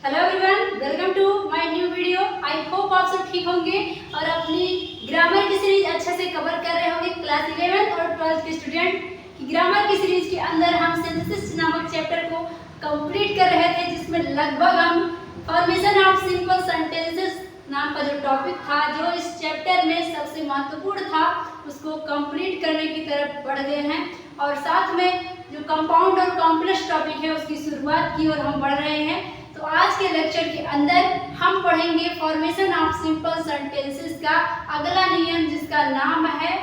Hello everyone, welcome to my new video. I hope आप सब ठीक होंगे और अपनी ग्रामर की सीरीज अच्छे से कवर कर रहे होंगे। क्लास 11 और 12 के स्टूडेंट की ग्रामर की सीरीज के अंदर हम सिंथेसिस नामक चैप्टर को कंप्लीट कर रहे थे, जिसमें लगभग हम फॉर्मेशन ऑफ सिंपल सेंटेंसेस नाम का जो टॉपिक था, जो इस चैप्टर में सबसे महत्वपूर्ण था, उसको कंप्लीट करने की तरफ बढ़ गए हैं। और साथ में जो कंपाउंड और कॉम्प्लेक्स टॉपिक है, उसकी शुरुआत की ओर हम बढ़ रहे हैं। तो आज के लेक्चर के अंदर हम पढ़ेंगे फॉर्मेशन ऑफ सिंपल सेंटेंसेस का अगला नियम, जिसका नाम है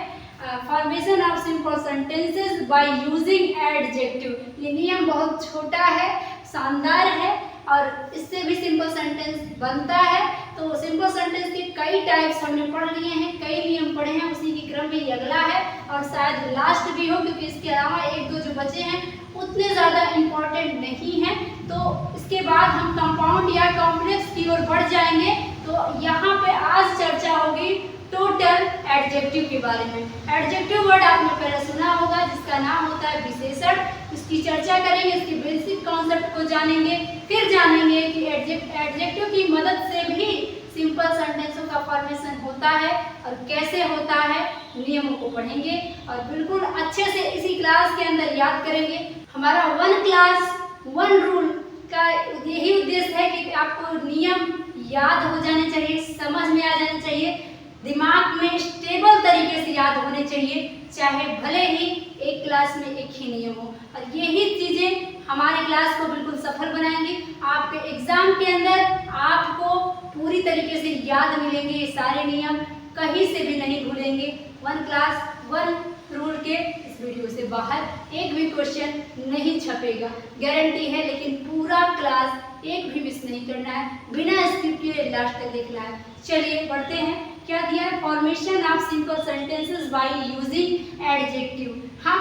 formation of simple sentences bye using adjective. ये नियम बहुत छोटा है, शानदार है और इससे भी सिंपल सेंटेंस बनता है। तो सिंपल सेंटेंस के कई टाइप्स हमने पढ़ लिए हैं, कई नियम पढ़े हैं, उसी के क्रम में ये अगला है और शायद लास्ट भी हो, क्योंकि इसके अलावा एक दो जो बचे हैं उतने ज़्यादा इम्पोर्टेंट नहीं हैं। तो इसके बाद हम कंपाउंड या कॉम्प्लेक्स की ओर बढ़ जाएंगे। तो यहाँ पे आज चर्चा होगी टोटल एडजेक्टिव के बारे में। एडजेक्टिव वर्ड आपने पहले सुना होगा, जिसका नाम होता है विशेषण। इसकी चर्चा करेंगे, इसके बेसिक कॉन्सेप्ट को जानेंगे, फिर जानेंगे कि एडजेक्टिव की मदद से भी सिंपल सेंटेंसों का फॉर्मेशन होता है और कैसे होता है, नियमों को पढ़ेंगे और बिल्कुल अच्छे से इसी क्लास के अंदर याद करेंगे। हमारा वन क्लास वन रूल का यही उद्देश्य है कि आपको नियम याद हो जाने चाहिए, समझ में आ जाने चाहिए, दिमाग में स्टेबल तरीके से याद होने चाहिए, चाहे भले ही एक क्लास में एक ही नियम हो। और यही चीज़ें हमारे क्लास को बिल्कुल सफल बनाएंगी। आपके एग्जाम के अंदर आपको पूरी तरीके से याद मिलेंगे ये सारे नियम, कहीं से भी नहीं भूलेंगे। वन क्लास वन रूल के इस वीडियो से बाहर एक भी क्वेश्चन नहीं छपेगा, गारंटी है। लेकिन पूरा क्लास एक भी मिस नहीं करना है, बिना स्किप किए लास्ट तक देखना है। चलिए बढ़ते हैं। क्या दिया है? Formation of simple sentences bye using adjective. हम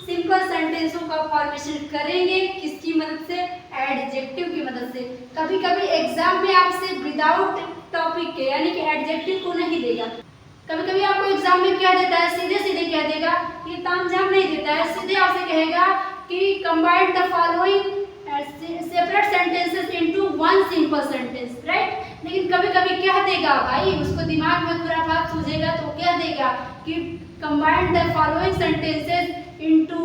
सिंपल सेंटेंसों का फॉर्मेशन करेंगे किसकी मदद से? एडजेक्टिव की मदद से। कभी कभी एग्जाम में आपसे विदाउट टॉपिक के यानी कि एडजेक्टिव को नहीं देगा। कभी कभी आपको एग्जाम में क्या देता है, सीधे सीधे क्या देगा, ये तामझाम नहीं देता है, सीधे आपसे कहेगा कि combine the following separate sentences into one simple sentence, right. लेकिन कभी कभी क्या देगा भाई, उसको दिमाग में खुराफात सूझेगा तो क्या देगा कि combine the following sentences into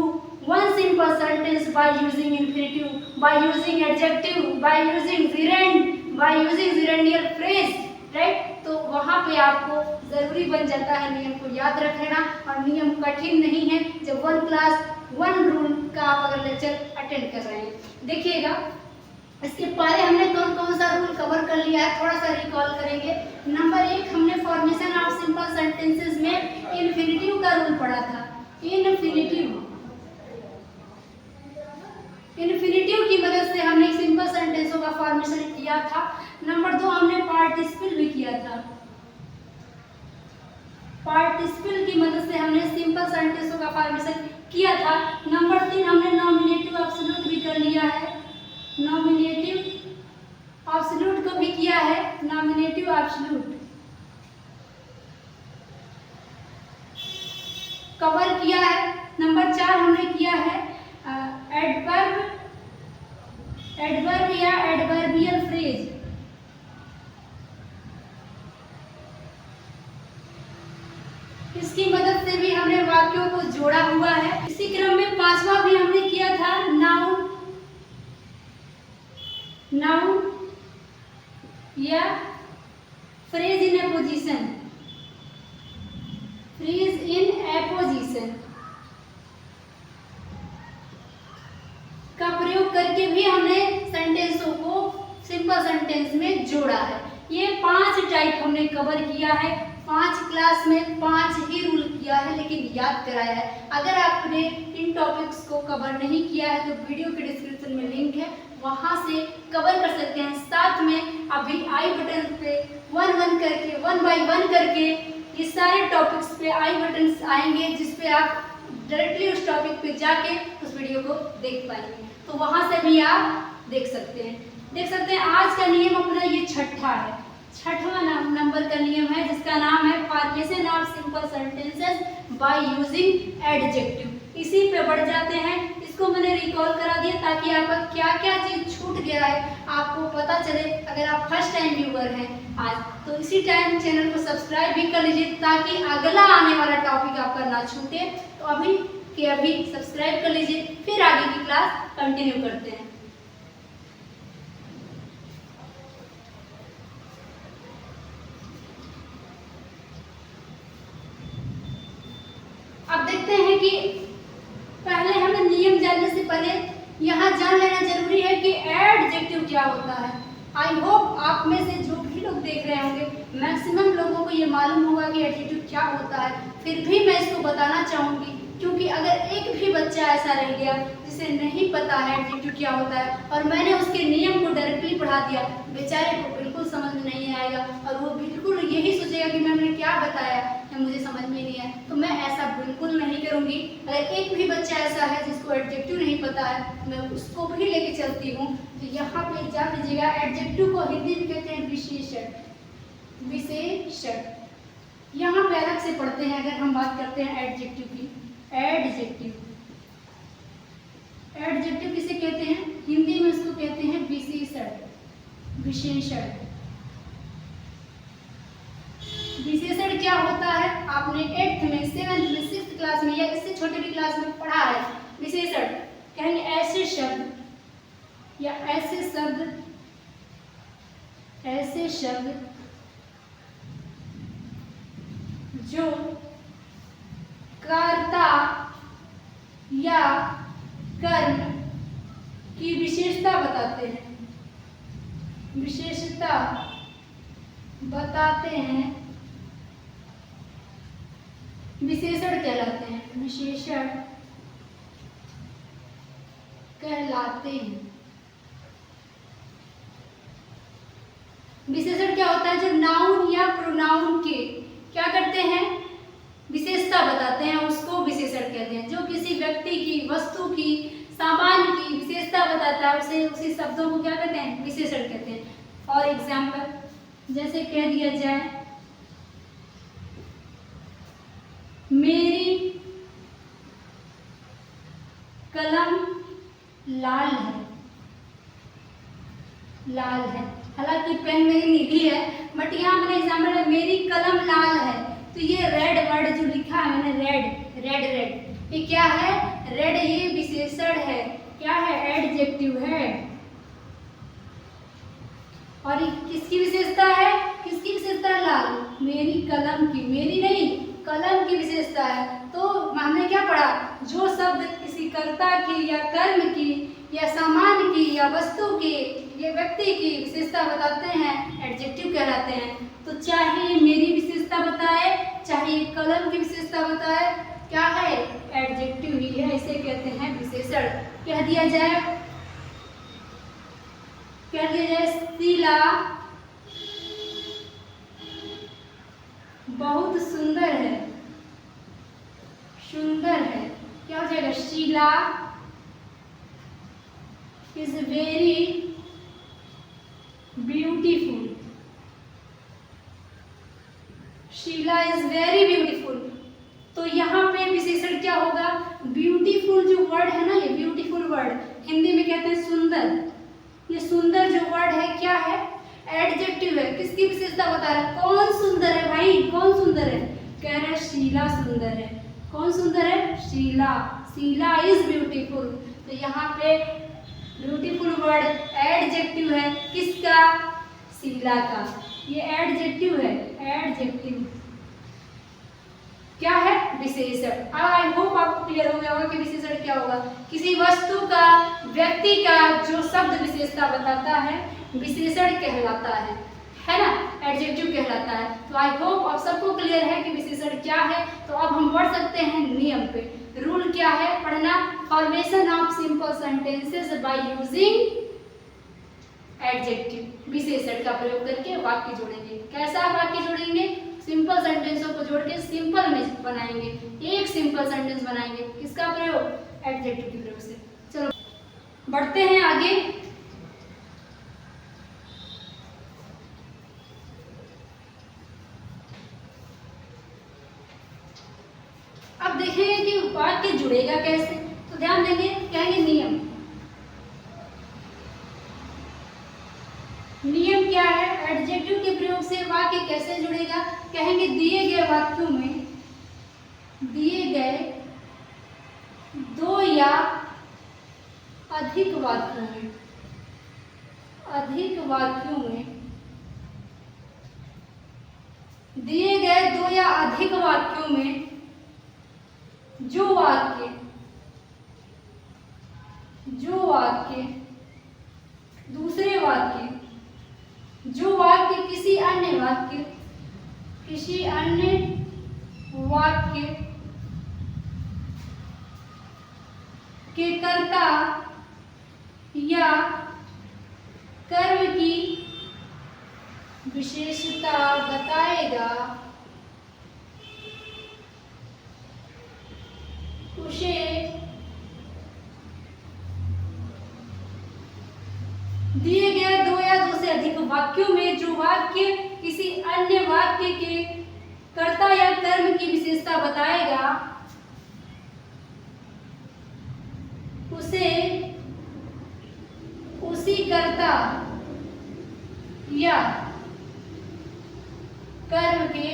one simple sentence by using infinitive, by using adjective, by using gerund, by using gerundial phrase, right. तो वहाँ पे आपको ज़रूरी बन जाता है नियम को याद रखना, और नियम कठिन नहीं है जब वन क्लास वन रूल का आप अगर लेक्चर अटेंड कर रहे हैं। देखिएगा, इसके पहले हमने कौन कौन सा रूल कवर कर लिया है, थोड़ा सा रिकॉल करेंगे। नंबर 1 हमने फॉर्मेशन ऑफ सिंपल सेंटेंसेस में इन्फिनिटिव का रूल पढ़ा था। इन्फिनिटिव की मदद से हमने सिंपल सेंटेंसों का फॉर्मेशन किया था। नंबर 2 हमने पार्टिसिपल भी किया था। पार्टिसिपल की मदद से हमने सिंपल सेंटेंसों का फॉर्मेशन किया था। नंबर 3 हमने नॉमिनेटिव एब्सोल्यूट भी कर लिया है, नॉमिनेटिव एब्सोल्यूट को भी किया है, नॉमिनेटिव एब्सोल्यूट कवर किया है। नंबर 4 हमने किया है एडवर्ब या एडवर्बियल फ्रेज। इसकी मदद से भी हमने वाक्यों को जोड़ा हुआ है। इसी क्रम में 5वां भी हमने किया था नाउन या phrase in apposition, phrase in apposition का प्रयोग करके भी हमने सेंटेंसों को सिंपल सेंटेंस में जोड़ा है। ये 5 टाइप हमने कवर किया है। 5 क्लास में 5 ही रूल किया है, लेकिन याद कराया है। अगर आपने इन टॉपिक्स को कवर नहीं किया है तो वीडियो के डिस्क्रिप्शन में लिंक है, वहाँ से कवर कर सकते हैं। साथ में अभी आई बटन पे वन बाय वन करके ये सारे टॉपिक्स पे आई बटन आएंगे, जिसपे आप डायरेक्टली उस टॉपिक पे जाके उस वीडियो को देख पाएंगे। तो वहाँ से भी आप देख सकते हैं। आज का नियम अपना ये छठा है, छठवां नंबर का नियम है, जिसका नाम है formation of simple sentences bye using adjective. इसी पे बढ़ जाते हैं। इसको मैंने रिकॉल करा दिया ताकि आपका क्या क्या चीज़ छूट गया है आपको पता चले। अगर आप फर्स्ट टाइम व्यूअर हैं आज, तो इसी टाइम चैनल को सब्सक्राइब भी कर लीजिए ताकि अगला आने वाला टॉपिक आपका ना छूटे। तो अभी के अभी सब्सक्राइब कर लीजिए, फिर आगे की क्लास कंटिन्यू करते हैं। अब देखते हैं कि पहले हमें नियम जानने से पहले यहाँ जान लेना जरूरी है कि एडजेक्टिव क्या होता है। आई होप आप में से जो भी लोग देख रहे होंगे मैक्सिमम लोगों को ये मालूम होगा कि एडजेक्टिव क्या होता है, फिर भी मैं इसको बताना चाहूँगी क्योंकि अगर एक भी बच्चा ऐसा रह गया जिसे नहीं पता है एडजेक्टिव क्या होता है और मैंने उसके नियम को डायरेक्टली पढ़ा दिया, बेचारे को बिल्कुल समझ में नहीं आएगा और वो बिल्कुल यही सोचेगा कि मैंने क्या बताया है मुझे समझ में नहीं आया। तो मैं ऐसा बिल्कुल नहीं करूँगी। अगर एक भी बच्चा ऐसा है जिसको एडजेक्टिव नहीं पता है, मैं उसको भी लेके चलती हूँ। तो यहाँ पे जान लीजिएगा, एडजेक्टिव को हिंदी में कहते हैं विशेषण। विशेषण यहाँ पे अलग से पढ़ते हैं। अगर हम बात करते हैं एडजेक्टिव की, एडजेक्टिव एडजेक्टिव किसे कहते हैं? हिंदी में उसको कहते हैं विशेषण। विशेषण विशेषण क्या होता है? आपने 8th में, 7th में, 6th क्लास में या इससे छोटे भी क्लास में पढ़ा है। विशेषण कहेंगे ऐसे शब्द या ऐसे शब्द, ऐसे शब्द जो कर्ता या कर्म की विशेषता बताते हैं, विशेषता बताते हैं, विशेषण कहलाते हैं। विशेषण कहलाते हैं। विशेषण क्या होता है? जो नाउन या प्रोनाउन के क्या करते हैं? विशेषता बताते हैं, उसको विशेषण कहते हैं। जो किसी व्यक्ति की, वस्तु की, सामान की विशेषता बताता है उसे, उसी शब्दों को क्या कहते हैं? विशेषण कहते हैं। फॉर एग्जाम्पल जैसे कह दिया जाए मेरी कलम लाल है। लाल है, हालांकि पेन मेरी नीली है, बट यहाँ मैंने एग्जाम्पल है मेरी कलम लाल है। तो ये रेड वर्ड जो लिखा है मैंने, रेड रेड रेड, ये क्या है? रेड, ये विशेषण है। क्या है? एडजेक्टिव है। और ये किसकी विशेषता है? किसकी विशेषता है? लाल, मेरी कलम की, मेरी नहीं कलम की विशेषता है। तो हमने क्या पढ़ा? जो शब्द किसी कर्ता की या कर्म की या सामान की या वस्तु की या व्यक्ति की विशेषता बताते हैं एडजेक्टिव कहलाते हैं। तो चाहे मेरी विशेषता बताए, चाहे कलम की विशेषता बताए, क्या है? एडजेक्टिव ही है, इसे कहते हैं विशेषण। कह दिया जाए शीला बहुत सुंदर है। सुंदर है, क्या हो जाएगा? Sheela is very beautiful. Sheela is very beautiful. तो यहाँ पे विशेषण क्या होगा? ब्यूटीफुल जो वर्ड है ना, ये ब्यूटीफुल वर्ड हिंदी में कहते हैं सुंदर। ये सुंदर जो वर्ड है क्या है? एडजेक्टिव है। किसकी विशेषता बता रहा है? कौन सुंदर है भाई? कौन सुंदर है? कह रहा है शीला सुंदर है। कौन सुंदर है? शीला। Sheela is beautiful. तो यहाँ पे ब्यूटीफुल वर्ड एडजेक्टिव है। किसका? शीला का। ये एडजेक्टिव है। एडजेक्टिव क्या है? विशेषण। अब आई होप आपको क्लियर हो गया होगा कि विशेषण क्या होगा। किसी वस्तु का, व्यक्ति का जो शब्द विशेषता बताता है विशेषण कहलाता है ना, एडजेक्टिव कहलाता है। तो आई होप आप सबको क्लियर है कि विशेषण क्या है। तो अब हम बढ़ सकते हैं नियम पे। रूल क्या है पढ़ना? Formation of simple sentences bye using adjective. विशेषण का प्रयोग करके वाक्य जोड़ेंगे। कैसा वाक्य जोड़ेंगे? सिंपल सेंटेंसों को जोड़ के सिंपल में बनाएंगे। एक सिंपल सेंटेंस बनाएंगे। किसका प्रयोग? एडजेक्टिव के प्रयोग से। चलो बढ़ते हैं आगे। अब देखेंगे कि वाक्य जुड़ेगा कैसे। तो ध्यान देंगे, कहेंगे नियम। नियम क्या है? एडजेक्टिव के प्रयोग से वाक्य कैसे जुड़ेगा? कहेंगे दिए गए वाक्यों में, दिए गए दो या अधिक वाक्यों में, अधिक वाक्यों में, दिए गए दो या अधिक वाक्यों में जो वाक्य दूसरे वाक्य, जो वाक्य किसी अन्य वाक्य के कर्ता या कर्म की विशेषता बताएगा, उसे दिए गए दो या दो से अधिक वाक्यों में जो वाक्य किसी अन्य वाक्य के कर्ता या कर्म की विशेषता बताएगा, उसे उसी कर्ता या कर्म के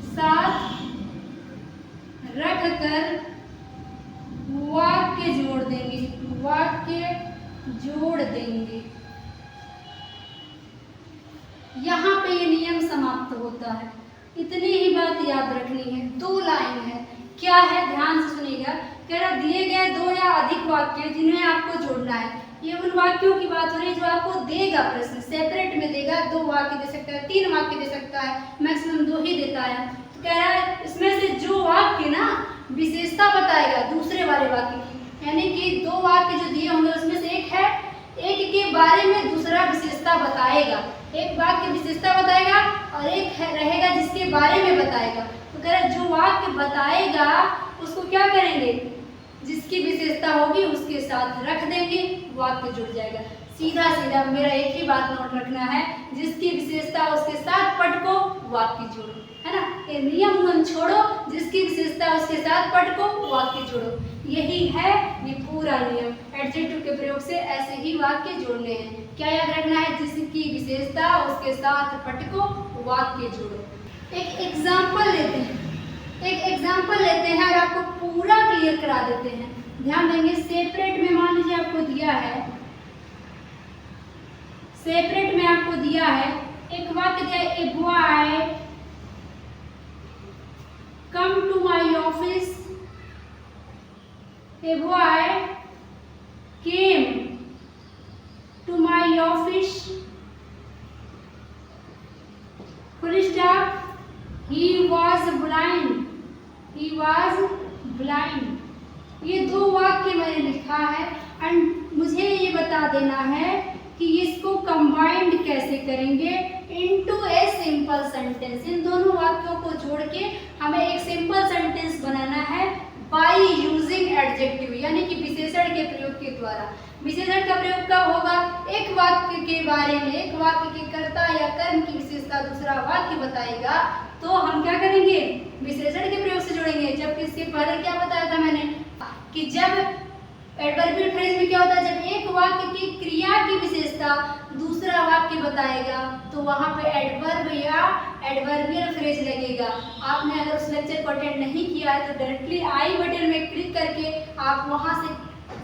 साथ रखकर वाक्य जोड़ देंगे। यहाँ पे ये नियम समाप्त होता है। इतनी ही बात याद रखनी है। दो लाइन है, क्या है ध्यान से सुनिएगा। कह रहा दिए गए दो या अधिक वाक्य जिन्हें आपको जोड़ना है। ये उन वाक्यों की बात हो रही है जो आपको देगा प्रश्न, सेपरेट में देगा। दो वाक्य दे सकता है, तीन वाक्य दे सकता है, मैक्सिमम दो ही देता है। तो कह रहा है इसमें से जो वाक्य ना विशेषता बताएगा दूसरे वाले वाक्य की, यानी कि दो वाक्य जो दिए होंगे उसमें से एक के बारे में दूसरा विशेषता बताएगा। एक वाक्य विशेषता बताएगा और एक रहेगा जिसके बारे में बताएगा। तो कह रहा जो वाक्य बताएगा उसको क्या करेंगे, जिसकी विशेषता होगी उसके साथ रख देंगे, वाक्य जुड़ जाएगा। सीधा सीधा मेरा एक ही बात नोट रखना है, जिसकी विशेषता उसके साथ पटको वाक्य जोड़ो, है ना। ये नियम छोड़ो, जिसकी विशेषता उसके साथ पटको वाक्य जोड़ो, यही है ये पूरा नियम। एडजेक्टिव के प्रयोग से ऐसे ही वाक्य जोड़ने हैं। क्या याद रखना है, जिसकी विशेषता उसके साथ पटको वाक्य जोड़ो। एक एग्जाम्पल लेते हैं और आपको पूरा क्लियर करा देते हैं। ध्यान देंगे, सेपरेट में मान लीजिए आपको दिया है, सेपरेट में आपको दिया है एक वाक्य दिया है, a boy come to my office, a boy came to my office, full stop, he was blind। ये दो वाक्य मैंने लिखा है एंड मुझे ये बता देना है कि इसको कंबाइंड कैसे करेंगे इनटू ए सिंपल सेंटेंस। इन दोनों वाक्यों को जोड़ के हमें एक सिंपल सेंटेंस बनाना है बाय यूजिंग एडजेक्टिव, यानी कि विशेषण के प्रयोग के द्वारा। विशेषण का प्रयोग कब होगा, एक वाक्य के बारे में, एक वाक्य के कर्ता या कर्म की विशेषता दूसरा वाक्य बताएगा तो हम क्या करेंगे, विशेषण के प्रयोग से जोड़ेंगे। जबकि इसके पहले क्या बताया था मैंने कि जब एडवर्बियल फ्रेज में क्या होता है, जब एक वाक्य की क्रिया की विशेषता दूसरा वाक्य बताएगा तो वहां पे एडवर्ब या एडवर्बियल फ्रेज लगेगा। आपने अगर उस लेक्चर को अटेंड नहीं किया है तो डायरेक्टली आई बटन में क्लिक करके आप वहां से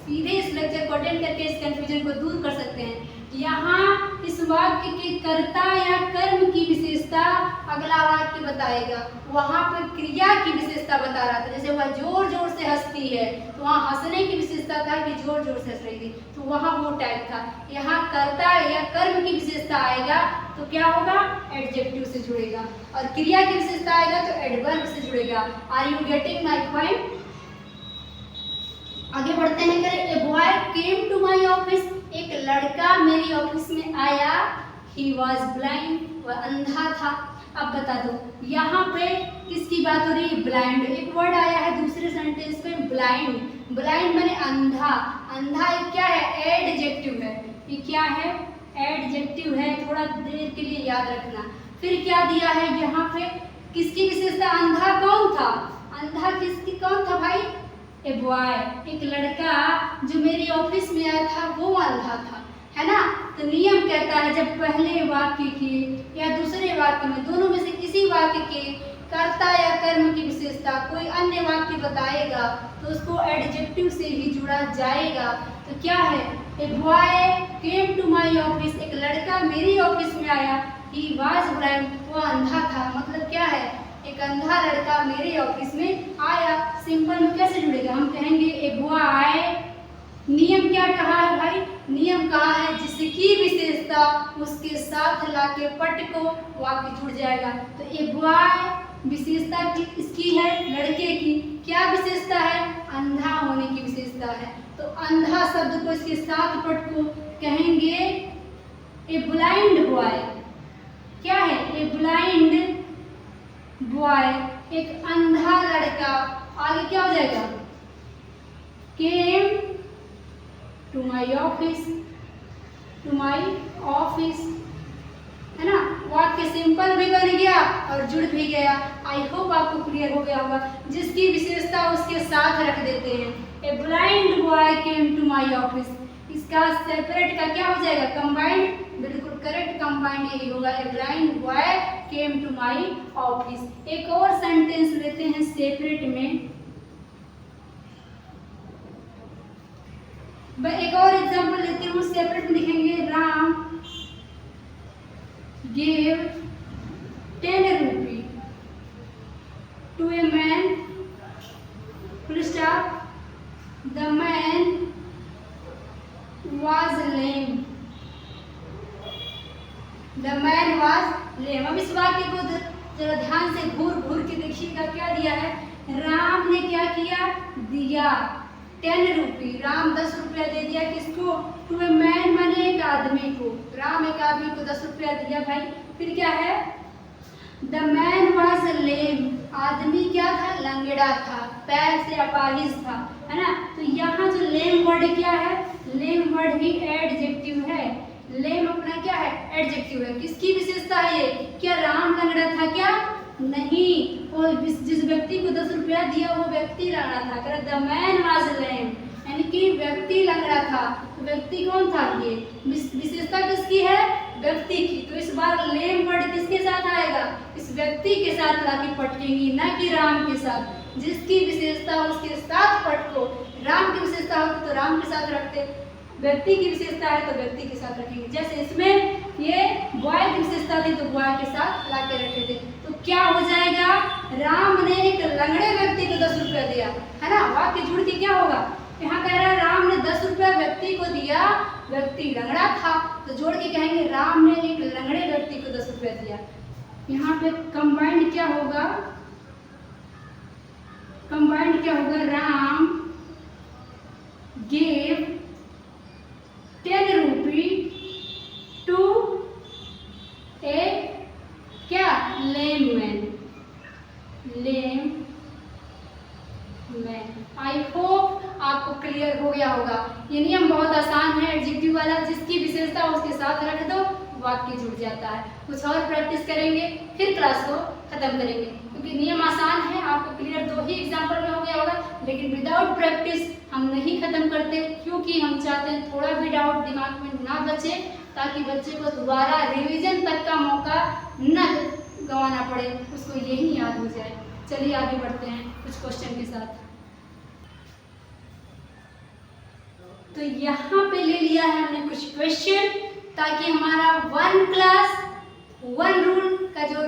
सीधे इस लेक्चर को अटेंड करके इस कंफ्यूजन को दूर कर सकते हैं। यहाँ इस वाक्य के कर्ता या कर्म की विशेषता अगला वाक्य बताएगा, वहां पर क्रिया की विशेषता बता रहा था। जैसे वह जोर जोर से हंसती है तो वहाँ हंसने की विशेषता था कि जोर जोर से हंस रही थी, तो वहाँ वो टाइप था। यहाँ कर्ता या कर्म की विशेषता आएगा तो क्या होगा, एडजेक्टिव से जुड़ेगा, और क्रिया की विशेषता आएगा तो एडवर्ब से जुड़ेगा। Are you getting my point. आगे बढ़ते हैं, करें a boy came to my office, एक लड़का मेरी ऑफिस में आया, ही वॉज ब्लाइंड, वह अंधा था। अब बता दो यहाँ पे किसकी बात हो रही है, ब्लाइंड। एक वर्ड आया है दूसरे सेंटेंस में ब्लाइंड, ब्लाइंड माने अंधा। अंधा एक क्या है, एडजेक्टिव है। ये क्या है, एडजेक्टिव है, थोड़ा देर के लिए याद रखना। फिर क्या दिया है यहाँ पे, किसकी विशेषता, अंधा कौन था, अंधा किसकी कौन था भाई, ए बॉय, एक लड़का जो मेरी ऑफिस में आया था वो अंधा था। तो नियम कहता है जब पहले वाक्य के या दूसरे वाक्य में, दोनों में से किसी वाक्य के कर्ता या कर्म की विशेषता कोई अन्य वाक्य बताएगा तो उसको एडजेक्टिव से ही जुड़ा जाएगा। तो क्या है, a boy came to my office, एक लड़का मेरी ऑफिस में आया। ही वाज ब्लाइंड, वो अंधा था। मतलब क्या है, एक अंधा लड़का मेरे ऑफिस में आया। सिंपल में कैसे जुड़ेगा, हम कहेंगे ए बॉय, नियम क्या कहा है भाई, नियम कहा है जिसकी विशेषता उसके साथ लाके पट को वाक्य जुड़ जाएगा। तो ए बॉय विशेषता की इसकी है, लड़के की क्या विशेषता है, अंधा होने की विशेषता है। तो अंधा शब्द को इसके साथ पट को कहेंगे ए ब्लाइंड बॉय। क्या है, ए ब्लाइंड बॉय, एक अंधा लड़का। आगे क्या हो जाएगा, came to my office, to my office, है ना। वाक्य सिंपल भी बन गया और जुड़ भी गया। आई होप आपको क्लियर हो गया होगा। जिसकी विशेषता उसके साथ रख देते हैं। A blind boy came to my office, इसका सेपरेट का क्या हो जाएगा, कंबाइंड। बिल्कुल करेक्ट, कंबाइंड यही होगा, a blind boy came to my office. एक और सेंटेंस लेते हैं सेपरेट में, एक और एग्जांपल लेते हूँ सेपरेट में लिखेंगे। Ram gave 10 rupee to a man, full stop, the man was lame, the man was lame। अब इस वाक्य को जरा ध्यान से घूर घूर के देखिएगा, क्या दिया है, राम ने क्या किया, दिया 10 रुपये, राम 10 रुपया दे दिया किसको, टू ए मैन माने एक आदमी को। राम एक आदमी को 10 रुपया दिया भाई। फिर क्या है, द मैन वॉज लेम, आदमी क्या था, लंगड़ा था, पैर से अपाहिज था, है ना। तो यहाँ जो लेम वर्ड क्या है, लेम वर्ड ही एडजेक्टिव है। लेम अपना क्या है, एडजेक्टिव है। किसकी विशेषता है ये, क्या राम लंगड़ा था क्या, नहीं, और जिस व्यक्ति को 10 रुपया दिया वो व्यक्ति लंगड़ा था। द मैन वाज लेम, यानी कि व्यक्ति लंगड़ा था। तो व्यक्ति कौन था, ये विशेषता किसकी है, व्यक्ति की। तो इस बार लेम वर्ड किसके साथ आएगा, इस व्यक्ति के साथ लाके पटकेंगी, न कि राम के साथ। जिसकी विशेषता उसके साथ पटको, राम की विशेषता हो तो राम के साथ रखते, व्यक्ति की विशेषता है तो व्यक्ति के साथ रखेंगे। जैसे इसमें ये बॉय की विशेषता थी तो बॉय के साथ लाके रखे थे। तो क्या हो जाएगा, राम ने एक लंगड़े व्यक्ति को 10 रुपया दिया, है ना। वाक्य जुड़ के क्या होगा, यहाँ कह रहा है राम ने 10 रुपया व्यक्ति को दिया, व्यक्ति लंगड़ा था, तो जोड़ के कहेंगे राम ने एक लंगड़े व्यक्ति को 10 रुपया दिया। यहाँ पे कंबाइंड क्या होगा, कंबाइंड क्या होगा, राम गेव 10 रुपये टू ए क्या, lame man, lame man. I hope आपको क्लियर हो गया होगा। ये नियम बहुत आसान है, एडजेक्टिव वाला, जिसकी विशेषता उसके साथ रख दो वाक्य जुड़ जाता है। कुछ और प्रैक्टिस करेंगे फिर क्लास को खत्म करेंगे, क्योंकि नियम आसान है, आपको क्लियर 2 ही एग्जाम्पल में हो गया होगा। लेकिन विदाउट प्रैक्टिस हम नहीं खत्म करते, क्योंकि हम चाहते हैं थोड़ा भी डाउट दिमाग में ना बचे, ताकि बच्चे को दोबारा रिवीजन तक का मौका न गंवाना पड़े, उसको यही याद हो जाए। चलिए आगे बढ़ते हैं कुछ क्वेश्चन के साथ। तो यहाँ पे ले लिया है हमने कुछ क्वेश्चन, ताकि हमारा 1 क्लास 1 रूल का जो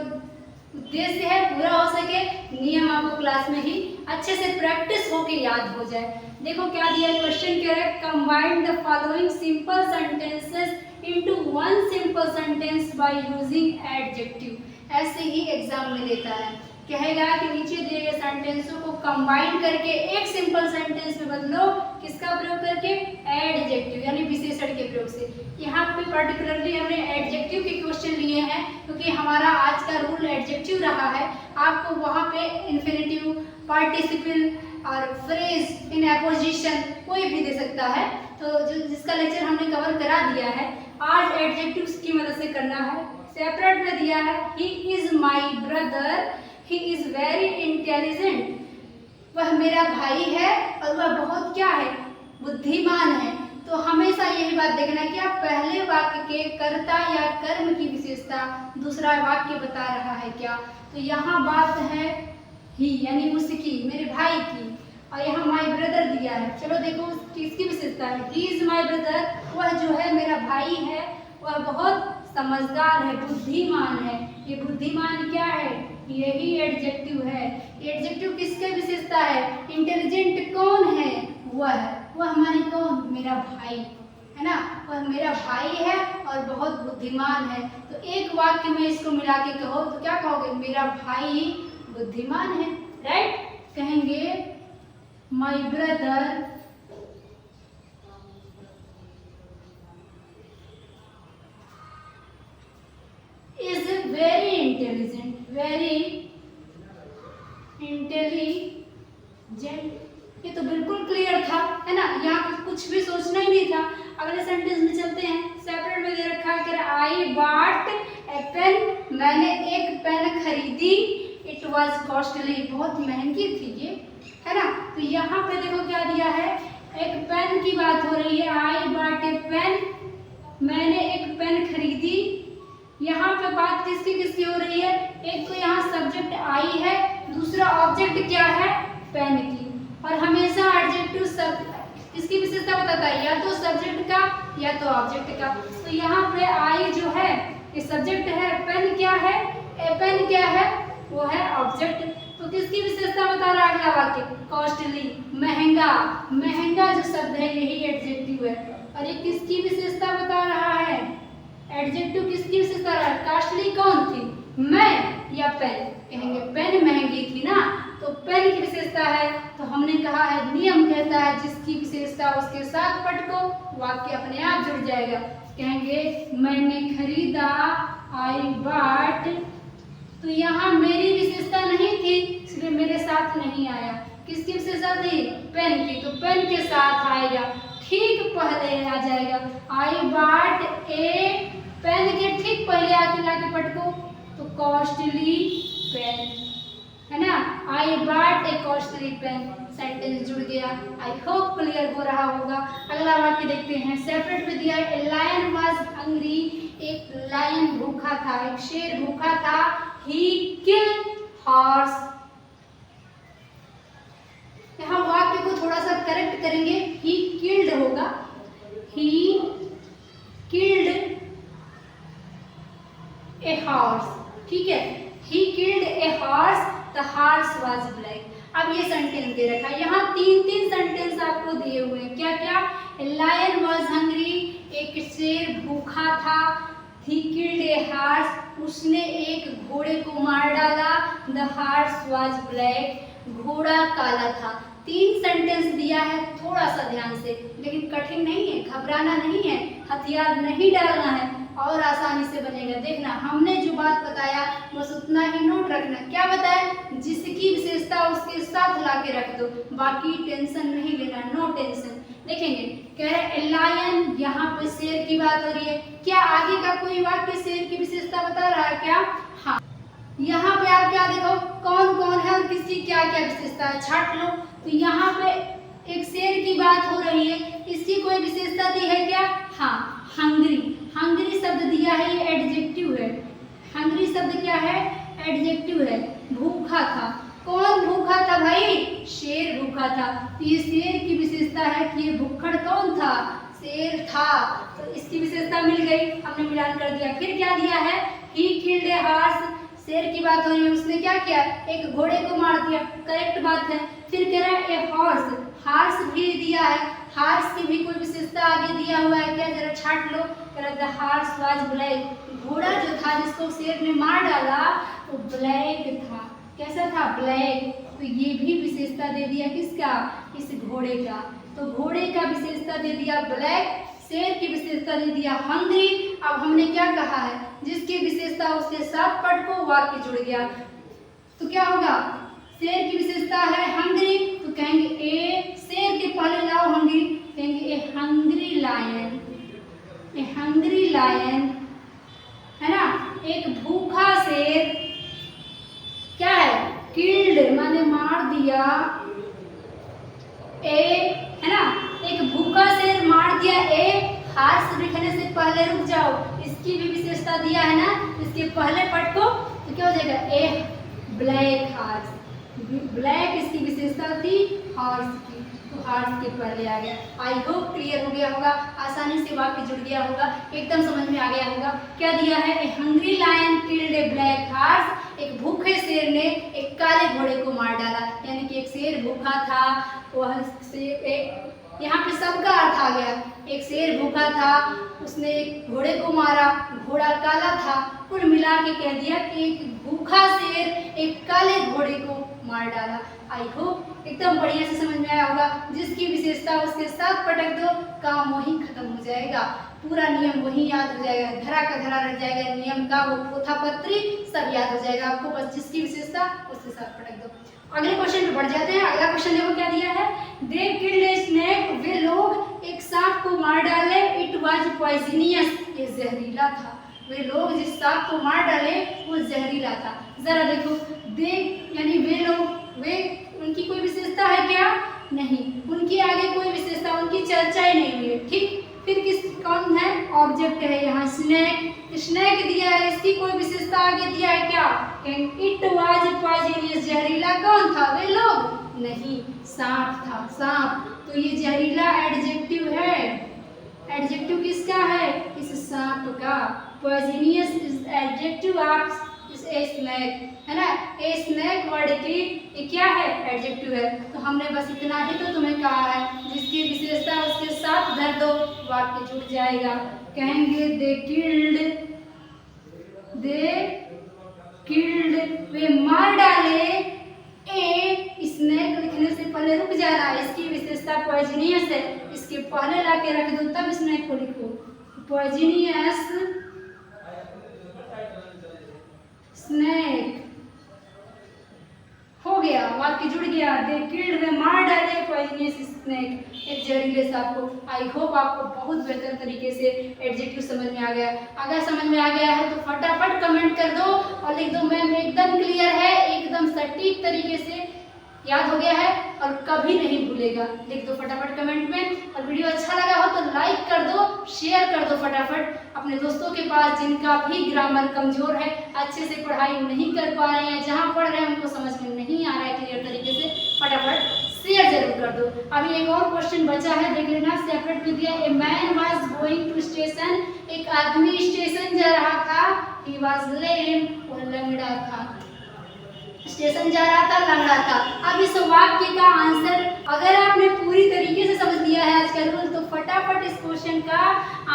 उद्देश्य है पूरा हो सके। नियम आपको क्लास में ही अच्छे से प्रैक्टिस होके याद हो जाए। देखो क्या दिया है क्वेश्चन, क्या है, combine the following simple sentences into 1 simple sentence by using adjective. ऐसे ही एग्जाम में देता है, कहेगा कि नीचे दिए गए सेंटेंसों को कंबाइन करके एक सिंपल सेंटेंस में बदलो, किसका प्रयोग करके, एडजेक्टिव यानी विशेषण के प्रयोग से। यहाँ पे पर्टिकुलरली हमने एडजेक्टिव के क्वेश्चन लिए हैं, क्योंकि हमारा आज का रूल एडजेक्टिव रहा है। आपको वहाँ पे इन्फिनेटिव, पार्टिसिपल और फ्रेज इन एपोजिशन कोई भी दे सकता है। तो जिसका लेक्चर हमने कवर करा दिया है, आज एडजेक्टिव्स की मदद से करना है। सेपरेट में दिया है, he is my brother, he is very intelligent, वह मेरा भाई है और वह बहुत क्या है, बुद्धिमान है। तो हमेशा यही बात देखना कि आप पहले वाक्य के कर्ता या कर्म की विशेषता दूसरा वाक्य बता रहा है क्या। तो यहाँ बात है ही यानी उसकी, मेरे भाई की, और यहाँ माय ब्रदर दिया है। चलो देखो किसकी विशेषता है, ही इज माय ब्रदर, वह जो है मेरा भाई है, वह बहुत समझदार है, बुद्धिमान है। ये बुद्धिमान क्या है, यही एडजेक्टिव है। एडजेक्टिव किसकी विशेषता है, इंटेलिजेंट कौन है, वह हमारी कौन, मेरा भाई है ना, वह मेरा भाई है और बहुत बुद्धिमान है। तो एक वाक्य में इसको मिला के कहो तो क्या कहोगे, मेरा भाई बुद्धिमान है, राइट। कहेंगे my brother is very intelligent, very intelligent. ये तो बिल्कुल क्लियर था, है ना, यहाँ कुछ भी सोचना ही नहीं था। अगले सेंटेंस में चलते हैं, सेपरेट में दे रखा है, आई बॉट ए पेन, मैंने एक पेन खरीदी, इट वॉज कॉस्टली, बहुत महंगी थी ये, है ना। तो यहाँ पे देखो क्या दिया है, एक पेन की बात हो रही है, आई बॉट ए पेन, मैंने एक पेन खरीदी। यहाँ पे बात किसकी किसकी हो रही है, एक तो यहाँ सब्जेक्ट आई है, दूसरा ऑब्जेक्ट क्या है, पेन की। और हमेशा एडजेक्टिव सब इसकी विशेषता बताता है, या तो सब्जेक्ट का या तो ऑब्जेक्ट का। तो यहाँ पे आई जो है ये सब्जेक्ट है, पेन क्या है, ए पेन क्या है, वो है ऑब्जेक्ट। तो किसकी विशेषता बता रहा है अगला वाक्य, कॉस्टली, महंगा। महंगा जो शब्द है यही एडजेक्टिव है। और ये किसकी विशेषता बता रहा है, एडजेक्टिव किसकी विशेषता रहा है, कॉस्टली कौन थी, मैं या पेन, कहेंगे पेन महंगी थी ना, तो पेन की विशेषता है। तो हमने कहा है नियम कहता है जिसकी विशेषता उसके साथ पटको, वाक्य अपने आप जुड़ जाएगा। कहेंगे मैंने खरीदा, आई बॉट, तो यहाँ मेरी विशेषता नहीं थी इसलिए मेरे साथ नहीं आया। किसकी विशेषता थी, पेन की, तो पेन के साथ आएगा, ठीक पहले आ जाएगा। आई बॉट ए पेन के ठीक पहले आके लाके पटको, तो कॉस्टली पेन, है ना, I bought a costly pen, sentence जुड़ गया। आई होप क्लियर हो रहा होगा। अगला वाक्य देखते हैं, सेपरेट में दिया है, ए लायन वाज हंग्री, एक लायन भूखा था, एक शेर भूखा था, ही किल्ड हॉर्स। यहाँ वाक्य को थोड़ा सा करेक्ट करेंगे, ही किल्ड होगा, ही किल्ड ए हॉर्स, ठीक है, he killed a horse, the horse was black. अब ये सेंटेंस दे रखा है, यहाँ तीन सेंटेंस आपको दिए हुए हैं, क्या क्या, लायन वाज हंग्री, एक शेर भूखा था, ही किल्ड ए हॉर्स, उसने एक घोड़े को मार डाला, द हॉर्स वाज ब्लैक, घोड़ा काला था। 3 सेंटेंस दिया है, थोड़ा सा ध्यान से, लेकिन कठिन नहीं है, घबराना नहीं है, हथियार नहीं डालना है और आसानी से बनेगा। देखना हमने जो बात बताया बस उतना ही नोट रखना। क्या बताया, जिसकी विशेषता उसके साथ लाके रख दो, बाकी टेंशन नहीं लेना, नो टेंशन। देखेंगे कह रहे लायन, यहाँ पे शेर की बात हो रही है, क्या आगे का कोई वाक्य शेर की विशेषता बता रहा है क्या, हाँ। यहाँ पे आप क्या देखो, कौन कौन है और किसकी क्या क्या विशेषता है, छाट लो। तो यहाँ पे एक शेर की बात हो रही है, इसकी कोई विशेषता दी है क्या, हाँ, हंग्री। हंग्री शब्द दिया है, ये एडजेक्टिव है। हंग्री शब्द क्या है, एडजेक्टिव है। भूखा था, कौन भूखा था भाई, शेर भूखा था। तो ये शेर की विशेषता है कि ये भूखड़ कौन था, शेर था, तो इसकी विशेषता मिल गई, हमने मिलान कर दिया। फिर क्या दिया है, ही किल्ड ए हॉर्स, शेर की बात हो रही है, उसने क्या किया, एक घोड़े को मार दिया, करेक्ट बात है। फिर कह रहा है ए हॉर्स, हॉर्स भी दिया है, हॉर्स की भी कोई विशेषता आगे दिया हुआ है क्या, जरा छाट लो। कह रहा है हॉर्स वाज ब्लैक, घोड़ा जो था जिसको शेर ने मार डाला वो ब्लैक था, कैसा था, ब्लैक। तो ये भी विशेषता दे दिया किसका, इस घोड़े का। तो घोड़े का विशेषता दे दिया ब्लैक, शेर की विशेषता दे दिया हंग्री। अब हमने क्या कहा है, जिसकी विशेषता उसके साथ पटको, वाक्य जुड़ गया। तो क्या होगा, शेर की विशेषता है हंग्री, तो कहेंगे ए, शेर के पहले लाओ हंग्री, कहेंगे ए हंग्री लायन, ए हंग्री लायन, है ना। एक भूखा शेर क्या है, किल्ड माने मार दिया, ए, है ना, एक भूखा शेर मार दिया ए, हार्स लिखने से पहले रुक जाओ, इसकी भी विशेषता दिया है ना, इसके पहले पढ़ को तो क्या हो जाएगा ए ब्लैक हार्स, ब्लैक इसकी विशेषता थी हॉर्स की, तो हॉर्स के पहले आ गया। आई होप क्लियर हो गया होगा, आसानी से वाक्य जुड़ गया होगा, एकदम समझ में आ गया होगा। क्या दिया है, a hungry lion killed a black horse, एक भूखे शेर ने एक काले घोड़े को मार डाला, यानी कि एक शेर भूखा था, वह शेर यहाँ पे सबका अर्थ आ गया, एक शेर भूखा था, उसने एक घोड़े को मारा, घोड़ा काला था, कुल मिला के कह दिया कि एक भूखा शेर एक काले घोड़े को मार डाला। आई होप एकदम बढ़िया से समझ में आया होगा। जिसकी विशेषता उसके साथ पटक दो, काम वही खत्म हो जाएगा, पूरा नियम वही याद हो जाएगा, धरा का धरा रह जाएगा, नियम का वो पोथा पत्री सब याद हो जाएगा आपको, बस जिसकी विशेषता उसके साथ पटक दो। अगले क्वेश्चन पे बढ़ जाते हैं। अगला क्वेश्चन देखो क्या दिया है, दे किल्ड ए स्नेक, वे लोग एक सांप को मार डाले, इट वाज पॉइजनियस, ये जहरीला था, वे लोग जिस सांप को मार डाले वो जहरीला था। जरा देखो, दे यानी वे लोग, वे उनकी कोई विशेषता है क्या, नहीं, उनकी आगे कोई विशेषता, उनकी चर्चा ही नहीं हुई है, ठीक। फिर किस कौन है, ऑब्जेक्ट है यहाँ स्नेक, स्नेक दिया है, इसकी कोई विशेषता आगे दिया है क्या, इट वाज पॉइजनियस, जहरीला कौन था, वे लोग, नहीं, सांप था, सांप, तो ये जहरीला एडजेक्टिव है, एडजेक्टिव किसका है, इस सांप का, poisonous is adjective of a snake, है ना, ए स्नेक वर्ड की ये क्या है, एडजेक्टिव है। तो हमने बस इतना ही तो तुम्हें कहा है, जिसकी विशेषता उसके साथ धर दो, वाक्य जुड़ जाएगा। कहेंगे दे किल्ड, वे मार डाले, ए स्नेक लिखने से पहले रुक जाना, इसकी विशेषता पॉइजनियस है, इसके पहले लाके रख दो, तब स्नेक को लिखो, पॉइजनियस स्नेक, हो गया, वाक्य जुड़ गया। दे किल्ड, वे मार डाले पॉइजनियस स्नेक, एक जहरीले सांप को। आई होप आपको बहुत बेहतर तरीके से एडजेक्टिव समझ में आ गया। अगर समझ में आ गया है तो फटाफट कमेंट कर दो और लिख दो मैम एकदम क्लियर है, एकदम सटीक तरीके से याद हो गया है और कभी नहीं भूलेगा, लिख दो फटाफट कमेंट में। और वीडियो अच्छा लगा हो तो लाइक कर दो, शेयर कर दो फटाफट अपने दोस्तों के पास जिनका भी ग्रामर कमजोर है, अच्छे से पढ़ाई नहीं कर पा रहे हैं, जहाँ पढ़ रहे हैं उनको समझ में नहीं आ रहा है क्लियर तरीके से, फटाफट शेयर जरूर कर दो। अभी एक और क्वेश्चन बचा है, देख लेना, सेपरेट में दिया, a man was going to station, एक आदमी स्टेशन जा रहा था, ही वाज लेम, वह लंगड़ा था, स्टेशन जा रहा था, लंगड़ा था। अब इस वाक्य का आंसर अगर आपने पूरी तरीके से समझ लिया है आज का रूल, तो फटाफट इस क्वेश्चन का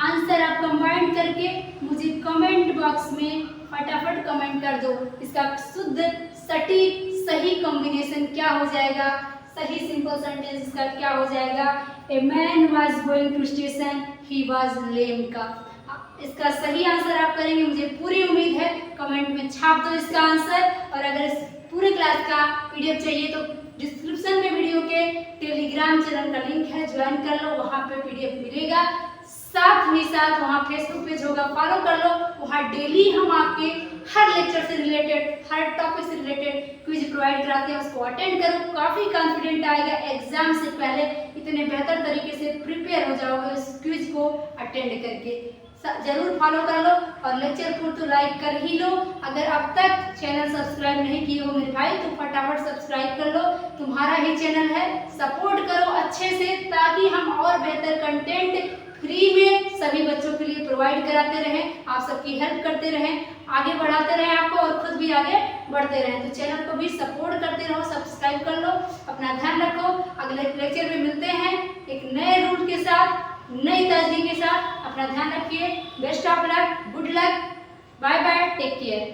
आंसर आप कंबाइन करके मुझे कमेंट बॉक्स में फटाफट कमेंट कर दो। इसका शुद्ध सटीक सही कॉम्बिनेशन क्या हो जाएगा, सही सिंपल सेंटेंस इसका क्या हो जाएगा, a man was going to station, he was lame का। इसका सही आंसर आप करेंगे, मुझे पूरी उम्मीद है, कमेंट में छाप दो इसका आंसर। और अगर इस पूरे क्लास का पीडीएफ चाहिए तो डिस्क्रिप्शन में वीडियो के टेलीग्राम चैनल का लिंक है, ज्वाइन कर लो, वहाँ पे पीडीएफ मिलेगा। साथ ही साथ वहाँ फेसबुक पेज होगा, फॉलो कर लो, वहाँ डेली हम आपके हर लेक्चर से रिलेटेड, हर टॉपिक से रिलेटेड क्विज प्रोवाइड कराते हैं, उसको अटेंड करो, काफ़ी कॉन्फिडेंट आएगा, एग्जाम से पहले इतने बेहतर तरीके से प्रिपेयर हो जाओगे उस क्विज को अटेंड करके। जरूर फॉलो कर लो और लेक्चर को तो लाइक कर ही लो। अगर अब तक चैनल सब्सक्राइब नहीं किए हो मेरे भाई तो फटाफट सब्सक्राइब कर लो, तुम्हारा ही चैनल है, सपोर्ट करो अच्छे से, ताकि हम और बेहतर कंटेंट फ्री में सभी बच्चों के लिए प्रोवाइड कराते रहें, आप सबकी हेल्प करते रहें, आगे बढ़ाते रहें आपको और खुद भी आगे बढ़ते रहें। तो चैनल को भी सपोर्ट करते रहो, सब्सक्राइब कर लो, अपना ध्यान रखो। अगले लेक्चर में मिलते हैं एक नए रूट के साथ, नई ताजगी के साथ। अपना ध्यान रखिए, best of luck, good luck, bye bye, take care.